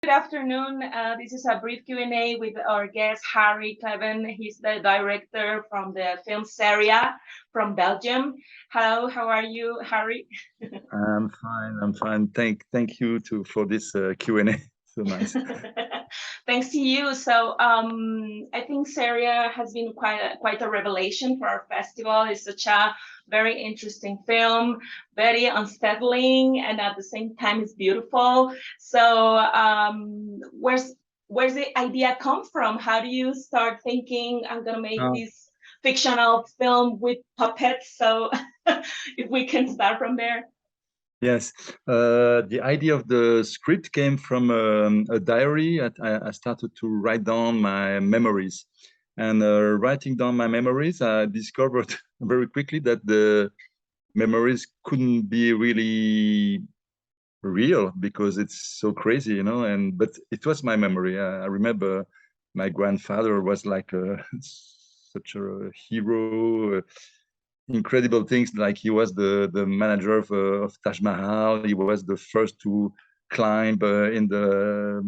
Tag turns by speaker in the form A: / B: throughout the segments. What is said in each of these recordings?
A: Good afternoon. This is a brief Q&A with our guest, Harry Cleven. He's the director from the film Zeria from Belgium. Hello, how are you, Harry?
B: I'm fine. I'm fine. Thank you for this Q&A. So nice.
A: Thanks to you. So I think Zeria has been quite a revelation for our festival. It's such a very interesting film, very unsettling, and at the same time it's beautiful. So where's the idea come from? How do you start thinking, I'm gonna make this fictional film with puppets? So if we can start from there.
B: Yes, the idea of the script came from a diary. I started to write down my memories, and writing down my memories, I discovered very quickly that the memories couldn't be really real because it's so crazy, you know. But it was my memory. I remember my grandfather was like such a hero. Incredible things, like he was the manager of Taj Mahal. He was the first to climb in the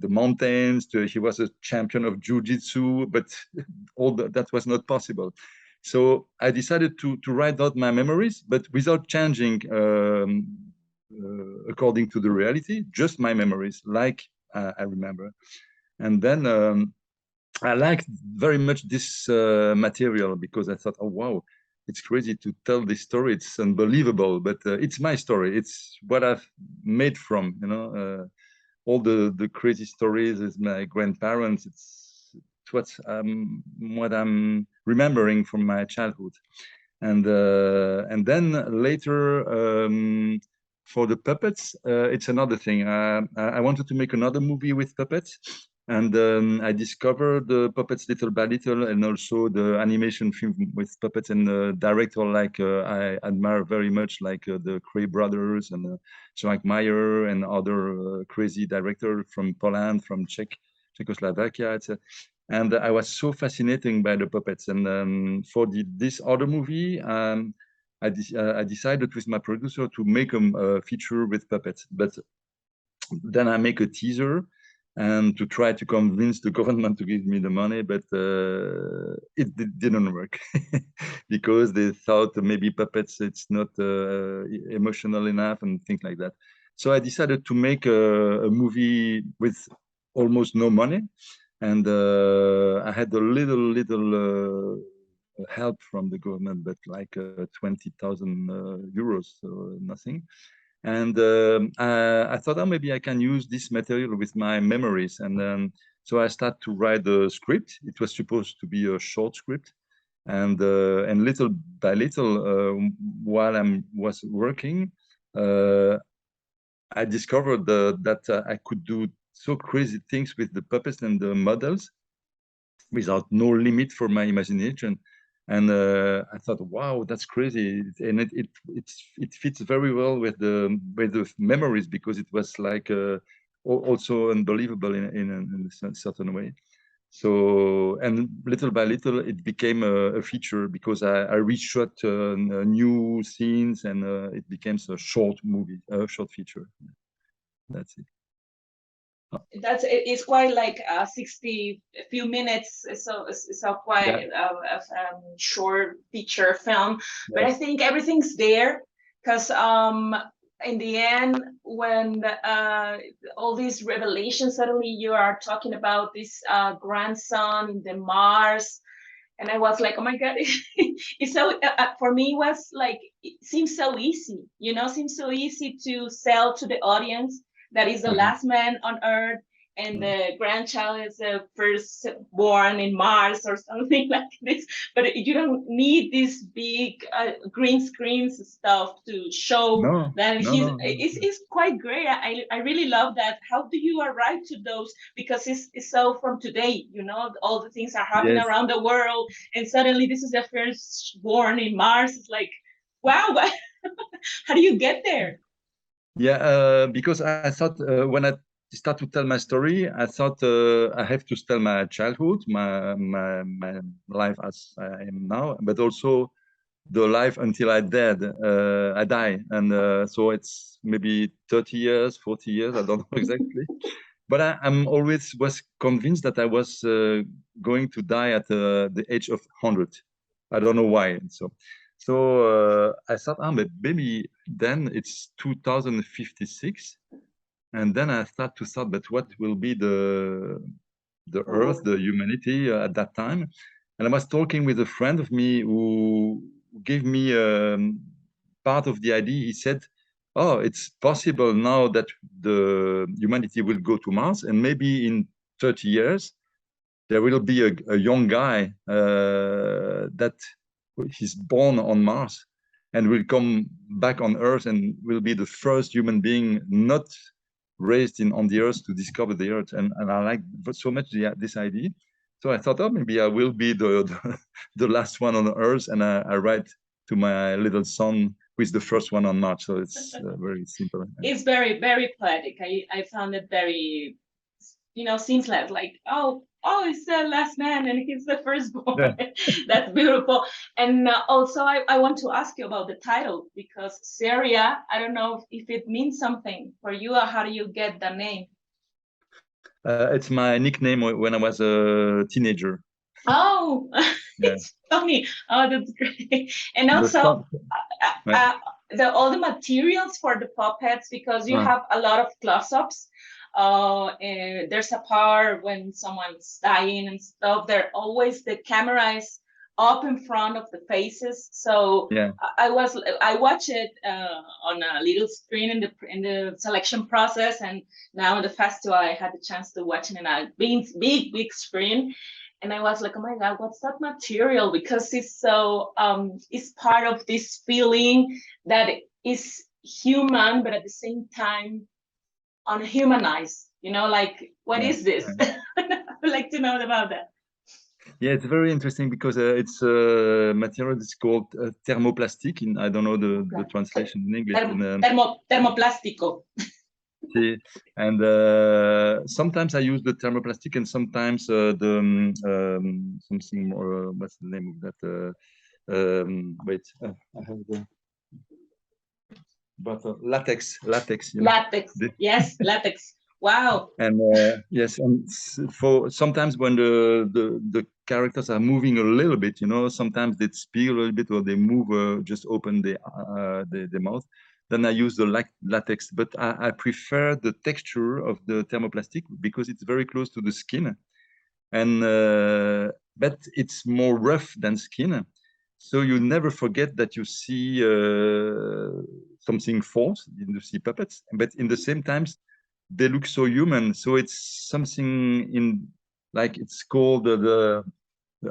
B: mountains. He was a champion of jiu-jitsu, but that was not possible. So I decided to write out my memories, but without changing according to the reality, just my memories, like I remember. And then I liked very much this material because I thought, oh wow, it's crazy to tell this story. It's unbelievable, but it's my story. It's what I've made from, you know, all the crazy stories is my grandparents. It's what I'm remembering from my childhood. And then later, for the puppets, it's another thing. I wanted to make another movie with puppets. And I discovered the puppets little by little, and also the animation film with puppets, and the director like I admire very much, like the Cray brothers and Frank Meyer and other crazy director from Poland, from Czechoslovakia, etc. And I was so fascinated by the puppets. And for this other movie, I decided with my producer to make a feature with puppets. But then I make a teaser and to try to convince the government to give me the money, but it didn't work because they thought maybe puppets, it's not emotional enough and things like that. So I decided to make a movie with almost no money, and I had a little help from the government, but like 20,000 euros, so nothing. And I thought, oh, maybe I can use this material with my memories. And so I started to write the script. It was supposed to be a short script. And little by little, while I was working, I discovered that I could do so crazy things with the puppets and the models without no limit for my imagination. And I thought, wow, that's crazy, and it fits very well with the memories, because it was like also unbelievable in a certain way. So, and little by little, it became a feature, because I reshot new scenes, and it became a short movie, a short feature. That's it.
A: It's quite like 60 few minutes, so it's a quite short feature film. But I think everything's there, because in the end, when all these revelations, suddenly you are talking about this grandson in the Mars, and I was like, oh my God, it's so, for me, it was like, it seems so easy, you know, seems so easy to sell to the audience that is the last man on Earth, and the grandchild is the first born in Mars or something like this. But you don't need this big green screens stuff to show that it's quite great. I really love that. How do you arrive to those? Because it's so from today, you know, all the things are happening around the world, and suddenly this is the first born in Mars. It's like, wow, how do you get there?
B: Yeah, because I thought when I start to tell my story, I thought I have to tell my childhood, my life as I am now, but also the life until I die. And so it's maybe 30 years, 40 years, I don't know exactly. but I'm always was convinced that I was going to die at the age of 100. I don't know why. So I thought, but maybe then it's 2056, and then I start to thought, but what will be the Earth, the humanity at that time? And I was talking with a friend of me who gave me part of the idea. He said, "Oh, it's possible now that the humanity will go to Mars, and maybe in 30 years there will be a young guy that he's born on Mars and will come back on Earth and will be the first human being not raised on the Earth to discover the Earth." And I like so much this idea. So I thought, oh, maybe I will be the last one on Earth, and I write to my little son who is the first one on Mars. So it's very simple.
A: It's very, very poetic. I found it very, seems like, oh, he's the last man and he's the firstborn. Yeah. That's beautiful. And also, I want to ask you about the title, because Zeria, I don't know if it means something for you, or how do you get the name?
B: It's my nickname when I was a teenager.
A: Oh, yeah. It's funny. Oh, that's great. And also, all the materials for the puppets, because you have a lot of close-ups. And there's a part when someone's dying and stuff, the camera is up in front of the faces. So yeah. I watched it on a little screen in the selection process, and now in the festival I had the chance to watch it in a big screen. And I was like, oh my God, what's that material? Because it's so, it's part of this feeling that is human, but at the same time, unhumanized, like, what is this? I would like to know about that.
B: Yeah, it's very interesting because it's a material that's called thermoplastic. I don't know the translation in English.
A: Thermoplastico.
B: And sometimes I use the thermoplastic, and sometimes something more. What's the name of that? Wait, I have the. But latex.
A: Latex. Yes, latex. Wow.
B: And yes, and for sometimes when the characters are moving a little bit, sometimes they speak a little bit, or they move, just open the mouth. Then I use the latex, but I prefer the texture of the thermoplastic because it's very close to the skin, and but it's more rough than skin. So you never forget that you see something false, you see puppets, but in the same times, they look so human. So it's something it's called the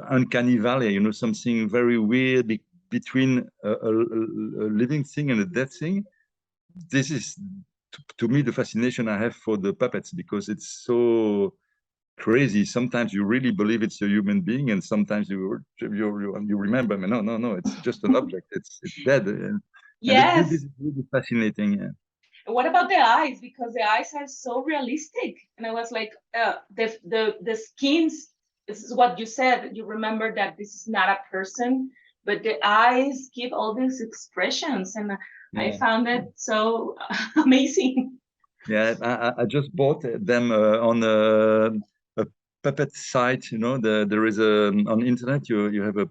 B: uncanny valley, something very weird between a living thing and a dead thing. This is, to me, the fascination I have for the puppets, because it's so crazy. Sometimes you really believe it's a human being, and sometimes you remember, no, it's just an object. It's dead.
A: Yes.
B: And this is really fascinating. Yeah.
A: What about the eyes? Because the eyes are so realistic, and I was like, the skins. This is what you said. You remember that this is not a person, but the eyes give all these expressions, and I found it so amazing.
B: Yeah, I just bought them on a puppet site. There is on the internet. You have a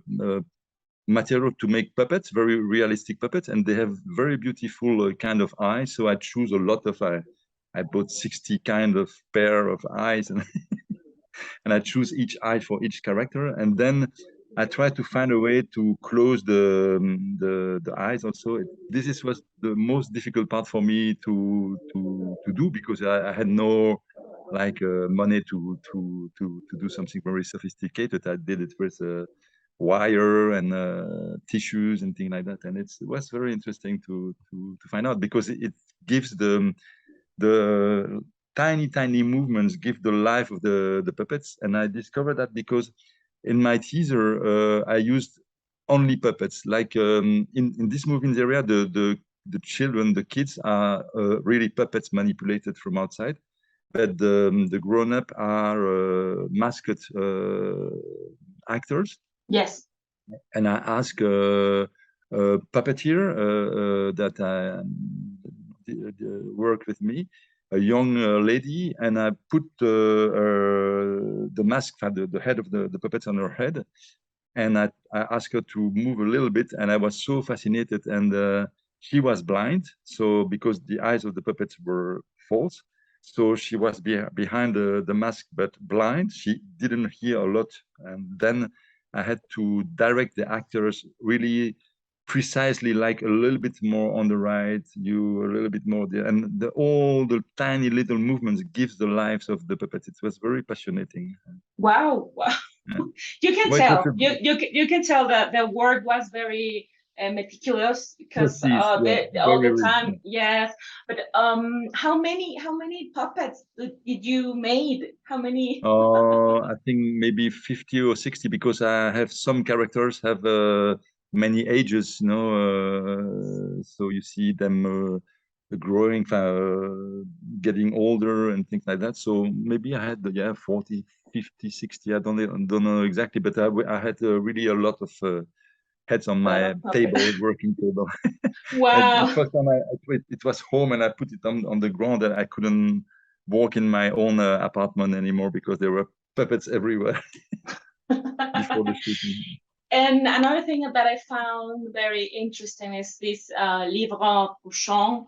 B: material to make puppets, very realistic puppets, and they have very beautiful kind of eyes. So I choose a lot of I bought 60 kind of pair of eyes, and and I choose each eye for each character, and then I try to find a way to close the eyes. Also, this was the most difficult part for me to do, because I had no money to do something very sophisticated. I did it with wire and tissues and things like that, and it was very interesting to find out, because it gives the tiny movements give the life of the puppets. And I discovered that because in my teaser I used only puppets. Like in this movie in Zeria, the children, the kids are really puppets manipulated from outside, but the grown-up are masked actors.
A: Yes.
B: And I ask a puppeteer that worked with me a young lady, and I put the mask, the head of the puppets on her head, and I asked her to move a little bit, and I was so fascinated. And she was blind, so because the eyes of the puppets were false, so she was behind the mask, but blind. She didn't hear a lot, and then I had to direct the actors really precisely, like a little bit more on the right, you a little bit more there, and all the tiny little movements gives the lives of the puppets. It was very passionating.
A: Wow, wow.
B: Yeah.
A: You can
B: Well, it was
A: tell. You can tell that the work was very meticulous because
B: precise, yeah,
A: all
B: very,
A: the
B: very,
A: time, yes. But how many puppets did you made? How many?
B: I think maybe 50 or 60, because I have some characters have many ages, you know, so you see them growing, getting older and things like that. So maybe I had, yeah, 40, 50, 60, I don't know exactly, but I had really a lot of heads on my table, working table. And the
A: Wow.
B: first time it was home, and I put it on the ground, and I couldn't walk in my own apartment anymore because there were puppets everywhere before the shooting.
A: And another thing that I found very interesting is this livre couchant,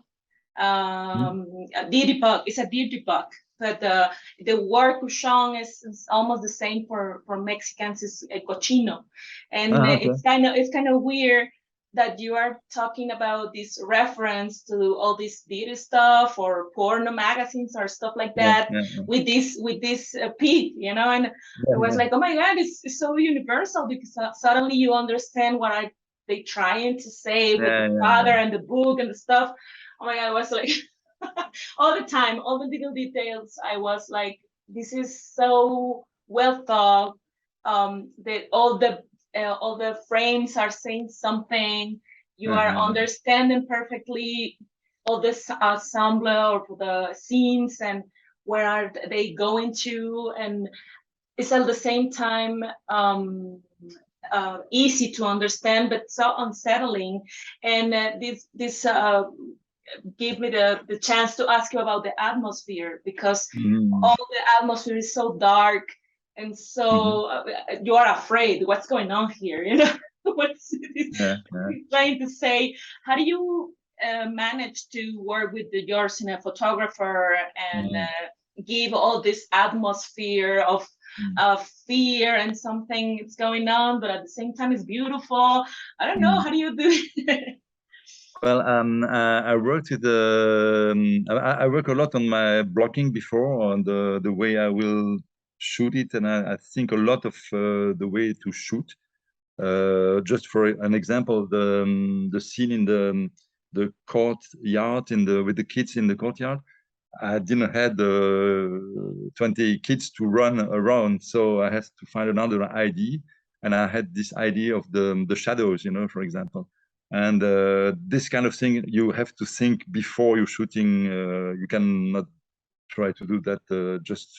A: a deity book. It's a deity book, but the word couchant is almost the same for Mexicans. Is cochino, and
B: Okay.
A: it's kind of weird that you are talking about this reference to all this deity stuff or porno magazines or stuff like that with this pig, you know. And it was like, oh my God, it's so universal, because suddenly you understand what are they trying to say with the father and the book and the stuff. Oh my God, I was like, all the time, all the little details. I was like, this is so well thought. That all the frames are saying something. You are understanding perfectly all this ensemble or the scenes and where are they going to, and it's at the same time easy to understand, but so unsettling. And this gave me the chance to ask you about the atmosphere, because all the atmosphere is so dark, and so you are afraid what's going on here, you know. What's trying to say? How do you manage to work with your cinematographer and give all this atmosphere of fear and something is going on, but at the same time it's beautiful? I don't know. How do you do it?
B: Well, I worked with I work a lot on my blocking before, on the way I will shoot it, and I think a lot of the way to shoot. Just for an example, the scene in the courtyard with the kids in the courtyard. I didn't have 20 kids to run around, so I had to find another idea, and I had this idea of the shadows, you know, for example. And this kind of thing you have to think before you're shooting. You cannot try to do that just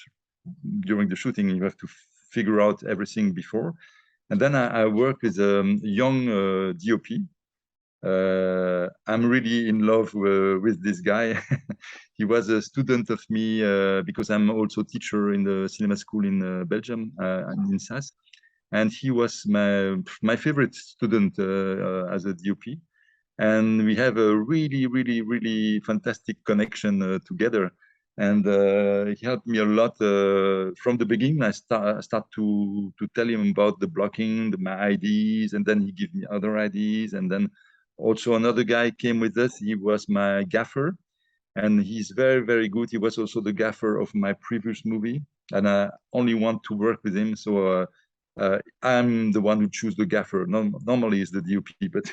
B: during the shooting. You have to figure out everything before. And then I work with a young DOP. I'm really in love with this guy. He was a student of me because I'm also teacher in the cinema school in Belgium, in SAS. And he was my favorite student as a DOP. And we have a really, really, really fantastic connection together. And he helped me a lot from the beginning. I start to tell him about the blocking, my ideas, and then he gave me other ideas. And then also another guy came with us. He was my gaffer, and he's very, very good. He was also the gaffer of my previous movie, and I only want to work with him. So I'm the one who choose the gaffer. Normally it's the DOP, but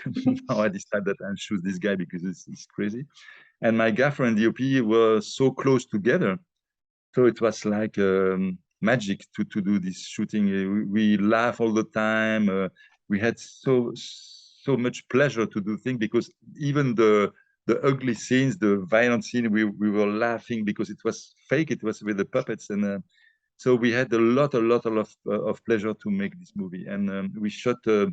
B: now I decided that I choose this guy because it's crazy. And my gaffer and DOP were so close together. So it was like magic to do this shooting. We laugh all the time. We had so much pleasure to do things, because even the ugly scenes, the violent scene, we were laughing because it was fake. It was with the puppets, and so we had a lot of pleasure to make this movie. And we shot 2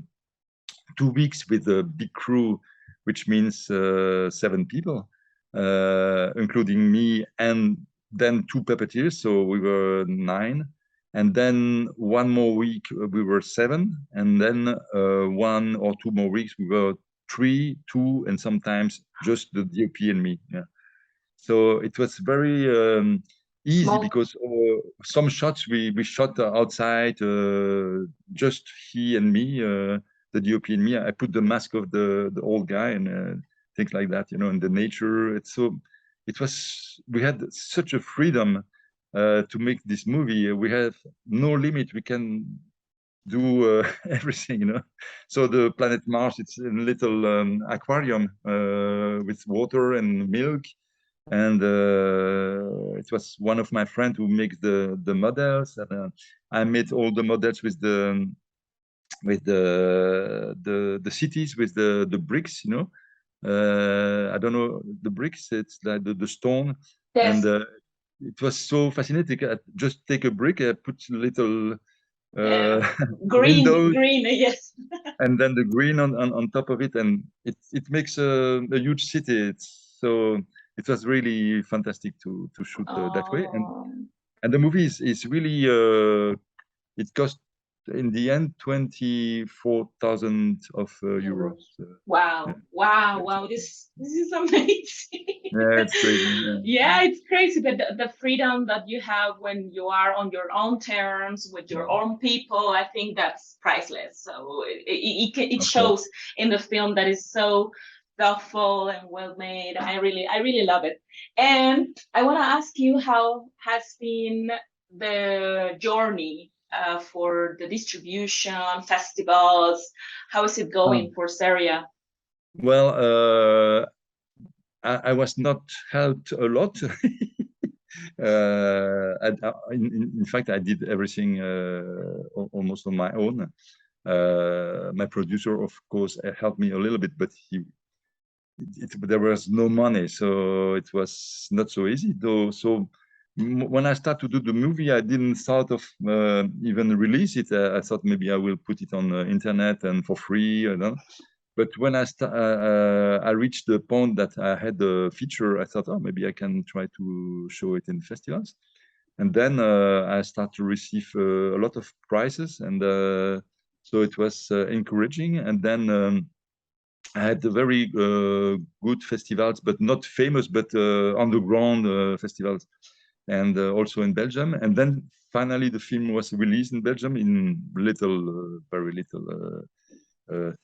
B: weeks with a big crew, which means 7 people. including me and then 2 puppeteers, so we were 9. And then 1 more week we were 7, and then 1 or 2 more weeks we were 3, 2, and sometimes just the DOP and me. Yeah. So it was very easy
A: Small.
B: because some shots we shot outside, just he and me, the DOP and me. I put the mask of the old guy and things like that, you know, in the nature. We had such a freedom to make this movie. We have no limit. We can do everything, you know. So the planet Mars, it's a little aquarium with water and milk. And it was one of my friends who makes the models, and I made all the models with the cities, with the bricks, you know. I don't know the bricks. It's like the stone,
A: Yes.
B: and it was so fascinating. I just take a brick, I put little windows,
A: green, yes.
B: and then the green on top of it, and it makes a huge city. It was really fantastic to shoot that way, and the movie is really it cost in the end 24,000 euros.
A: Wow,
B: yeah.
A: wow! This is amazing.
B: Yeah, it's crazy.
A: Yeah, it's crazy. But the freedom that you have when you are on your own terms with your own people, I think that's priceless. So it shows in the film that is so thoughtful and well made. I really love it. And I want to ask you, how has been the journey for the distribution, festivals? How is it going for Zeria?
B: Well, I was not helped a lot. In fact, I did everything almost on my own. My producer, of course, helped me a little bit, but there was no money, so it was not so easy. Though, so when I started to do the movie, I didn't thought of even release it. I thought maybe I will put it on the internet and for free. I don't know. But when I reached the point that I had the feature, I thought, oh, maybe I can try to show it in festivals. And then I started to receive a lot of prizes, and so it was encouraging. And then I had very good festivals, but not famous, but underground festivals, and also in Belgium. And then finally, the film was released in Belgium in very little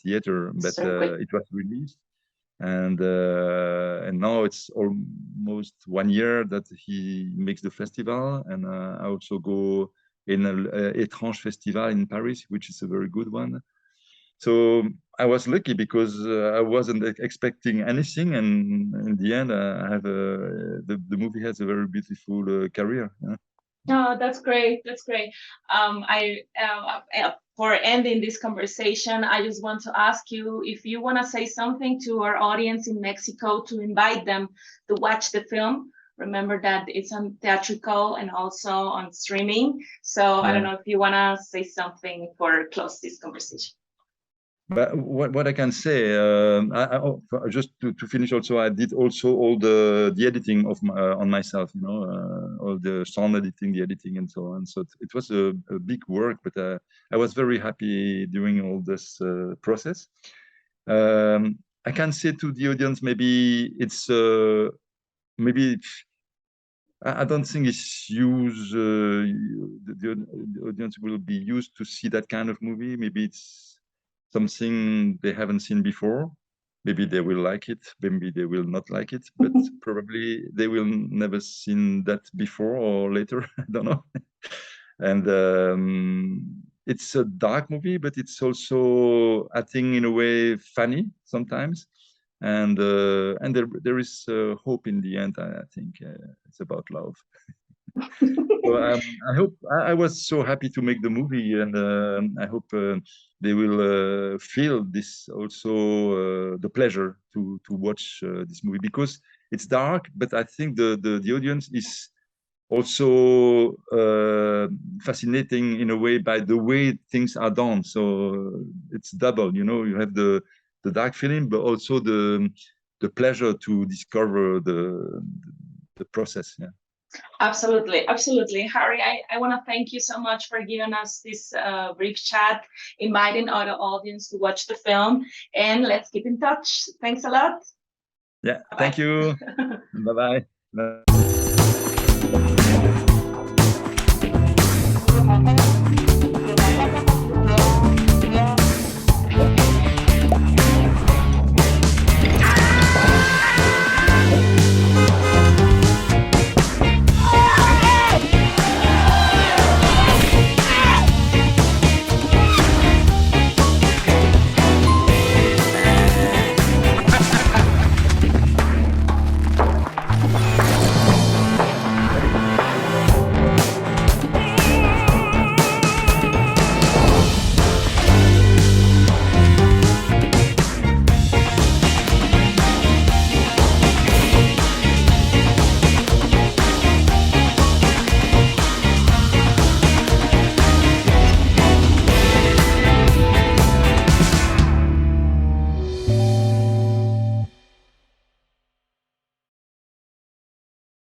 B: theater, but it was released, and now it's almost 1 year that he makes the festival, and I also go in an Étrange festival in Paris, which is a very good one. So I was lucky because I wasn't expecting anything, and in the end, I have the movie has a very beautiful career. Yeah?
A: Oh, that's great. That's great. For ending this conversation, I just want to ask you if you want to say something to our audience in Mexico to invite them to watch the film. Remember that it's on theatrical and also on streaming. So I don't know if you want to say something for close this conversation.
B: But what I can say, just to finish, also I did also all the editing of on myself, you know, all the sound editing, the editing, and so on. So it was a big work, but I was very happy during all this process. I can say to the audience, maybe it's maybe I don't think it's used. The audience will be used to see that kind of movie. Maybe it's something they haven't seen before. Maybe they will like it, maybe they will not like it, but probably they will never seen that before or later. I don't know. And it's a dark movie, but it's also, I think, in a way, funny sometimes. And there is hope in the end. I think it's about love. So I hope I was so happy to make the movie, and I hope they will feel this also the pleasure to watch this movie, because it's dark, but I think the audience is also fascinating in a way by the way things are done. So it's double, you know, you have the dark feeling, but also the pleasure to discover the process. Yeah.
A: Absolutely, absolutely. Harry, I want to thank you so much for giving us this brief chat, inviting our audience to watch the film, and let's keep in touch. Thanks a lot.
B: Yeah,
A: Bye-bye.
B: thank you. Bye-bye.